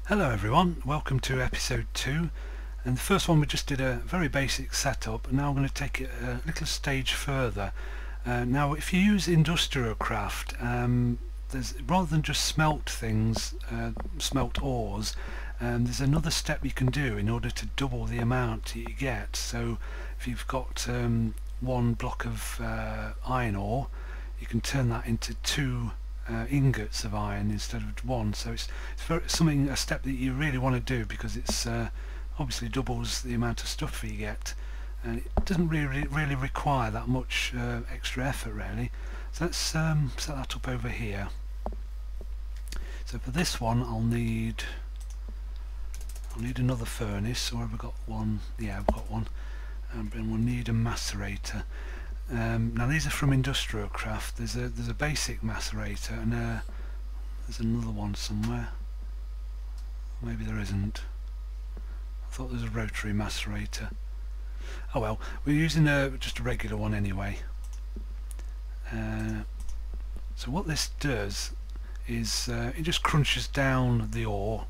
Hello everyone, welcome to episode 2, and the first one we just did a very basic setup, and now I'm going to take it a little stage further. Now if you use Industriocraft, there's, rather than just smelt things, smelt ores, there's another step you can do in order to double the amount you get. So if you've got one block of iron ore, you can turn that into two ingots of iron instead of one. So it's a step that you really want to do, because it's obviously doubles the amount of stuff you get, and it doesn't really require that much extra effort really. So let's set that up over here. So for this one I'll need another furnace, or have we got one? Yeah, I've got one. And we'll need a macerator. Now these are from Industriocraft. There's a basic macerator, and there's another one somewhere. Maybe there isn't. I thought there was a rotary macerator. Oh well, we're using just a regular one anyway. So what this does is it just crunches down the ore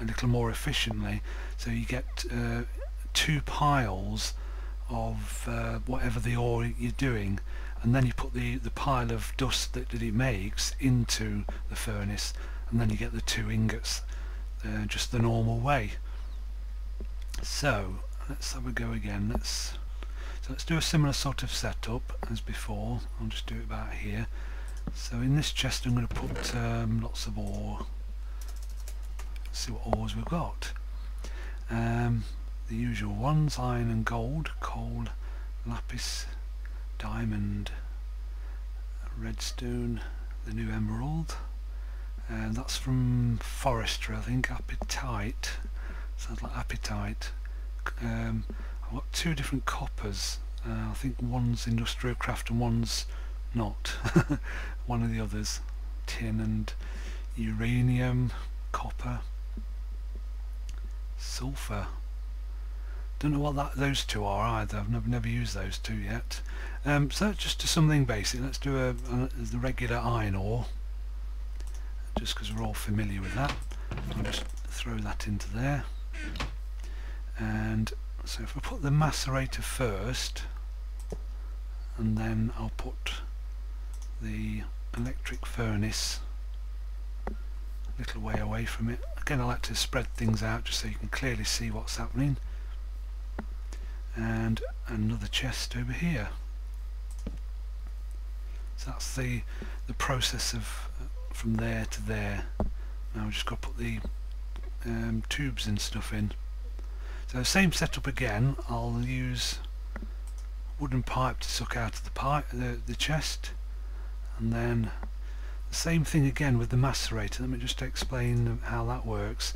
a little more efficiently, so you get two piles of whatever the ore you're doing, and then you put the pile of dust that it makes into the furnace, and then you get the two ingots just the normal way. So let's have a go again. Let's do a similar sort of setup as before. I'll just do it about here. So in this chest I'm going to put lots of ore. Let's see what ores we've got. The usual ones: iron and gold, coal, lapis, diamond, redstone, the new emerald, and that's from forestry, I think. Apatite, sounds like apatite. I've got two different coppers. I think one's Industriocraft and one's not. One of the others. Tin and uranium, copper, sulfur. Don't know what those two are either. I've never used those two yet. So just do something basic. Let's do the regular iron ore, just because we're all familiar with that. I'll just throw that into there. And so if I put the macerator first, and then I'll put the electric furnace a little way away from it. Again, I like to spread things out just so you can clearly see what's happening. And another chest over here. So that's the process of from there to there. Now we've just got to put the tubes and stuff in. So same setup again. I'll use wooden pipe to suck out of the chest, and then the same thing again with the macerator. Let me just explain how that works.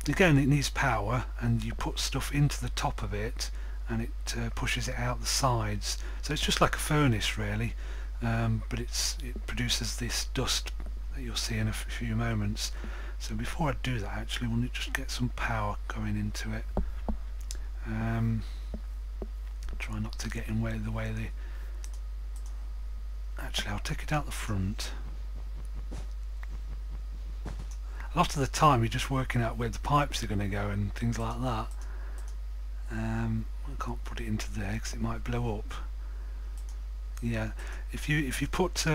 Again, it needs power, and you put stuff into the top of it, and it pushes it out the sides. So it's just like a furnace really, but it produces this dust that you'll see in a few moments. So before I do that, actually, we'll just get some power going into it. Try not to get in the way. Actually, I'll take it out the front. A lot of the time you're just working out where the pipes are going to go and things like that. I can't put it into there because it might blow up. Yeah, if you put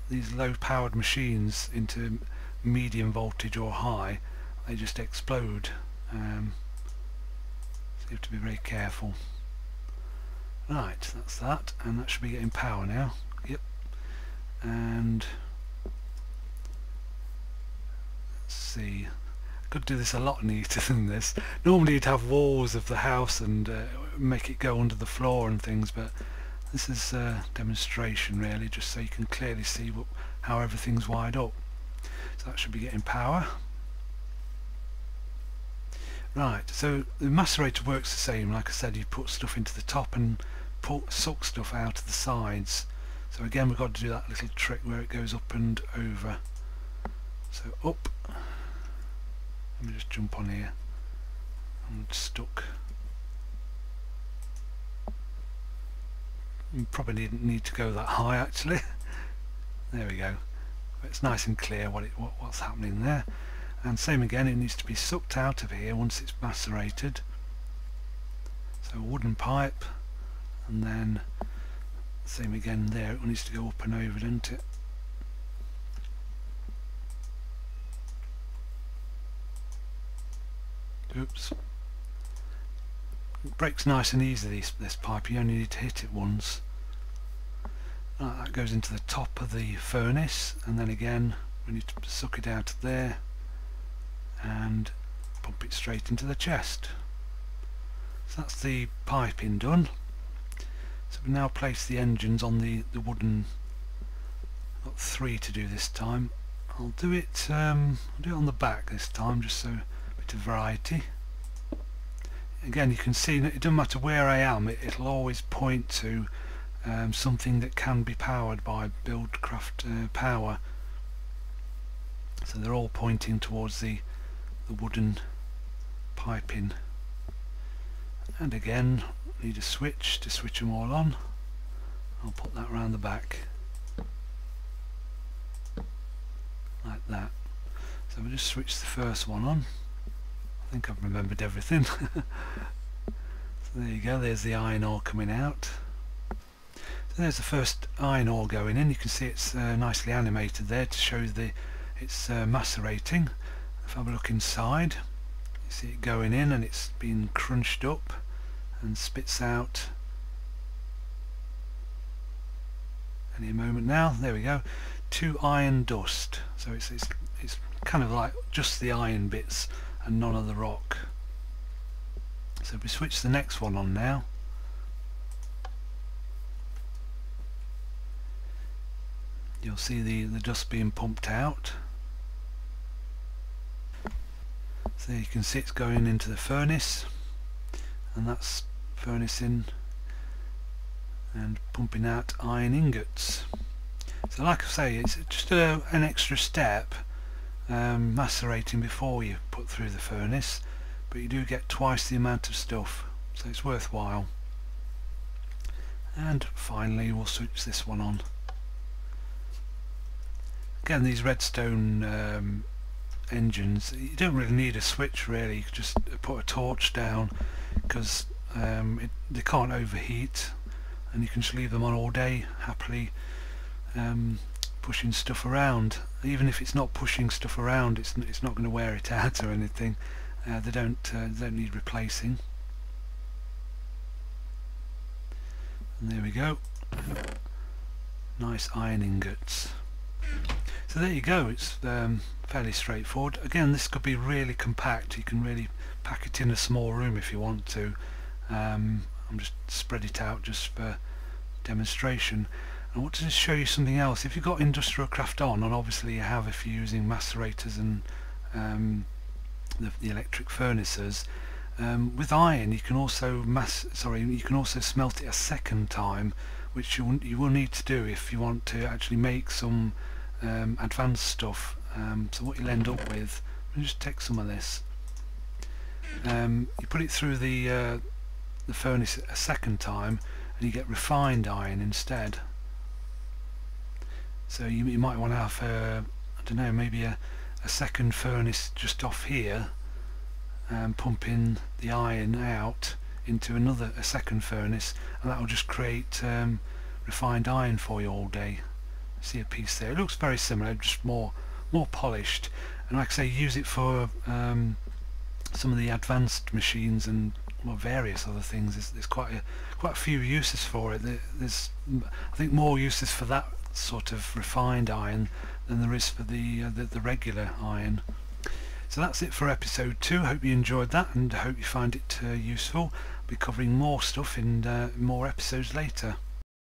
these low powered machines into medium voltage or high, they just explode. So you have to be very careful. Right, that's that, and that should be getting power now. Yep. And let's see, I could do this a lot neater than this. Normally you'd have walls of the house and make it go under the floor and things, but this is a demonstration really, just so you can clearly see how everything's wired up. So that should be getting power. Right, so the macerator works the same. Like I said, you put stuff into the top and suck stuff out of the sides. So again, we've got to do that little trick where it goes up and over. So up. Let me just jump on here. I'm stuck. You probably didn't need to go that high actually. There we go. It's nice and clear what's happening there. and same again, it needs to be sucked out of here once it's macerated. So a wooden pipe, and then same again there, it needs to go up and over, doesn't it? Oops. It breaks nice and easily, this pipe, you only need to hit it once. That goes into the top of the furnace, and then again we need to suck it out of there and pump it straight into the chest. So that's the piping done. So we now place the engines on the wooden. Got 3 to do this time. I'll do it on the back this time, just so a bit of variety. Again, you can see that it doesn't matter where I am, it'll always point to something that can be powered by Buildcraft Power. So they're all pointing towards the wooden piping. And again, need a switch to switch them all on. I'll put that around the back like that. So we'll just switch the first one on. I think I've remembered everything. So there you go, there's the iron ore coming out. So there's the first iron ore going in. You can see it's nicely animated there to show it's macerating. If I have a look inside, you see it going in and it's been crunched up and spits out any moment now. There we go, 2 iron dust. So it's kind of like just the iron bits and none of the rock. So if we switch the next one on now, you'll see the dust being pumped out. So you can see it's going into the furnace, and that's furnacing and pumping out iron ingots. So like I say, it's just an extra step, macerating before you put through the furnace, but you do get twice the amount of stuff, so it's worthwhile. And finally we'll switch this one on. Again, these redstone engines, you don't really need a switch really, you can just put a torch down, because they can't overheat, and you can just leave them on all day happily, pushing stuff around. Even if it's not pushing stuff around, it's not going to wear it out or anything. They don't need replacing. And there we go, nice iron ingots. So there you go, it's fairly straightforward. Again, this could be really compact, you can really pack it in a small room if you want to. I'm just spread it out just for demonstration. I want to just show you something else. If you've got Industrial Craft on, and obviously you have if you're using macerators and the electric furnaces, with iron you can also smelt it a second time, which you will need to do if you want to actually make some advanced stuff. So what you'll end up with, let me just take some of this. You put it through the furnace a second time, and you get refined iron instead. So you might want to have I don't know, maybe a second furnace just off here, pumping the iron out into a second furnace, and that will just create refined iron for you all day. See a piece there, it looks very similar, just more polished, and like I say, use it for some of the advanced machines and various other things. There's quite a few uses for it. There's I think more uses for that sort of refined iron than there is for the regular iron. So that's it for episode 2. Hope you enjoyed that, and I hope you find it useful. I'll be covering more stuff in more episodes later.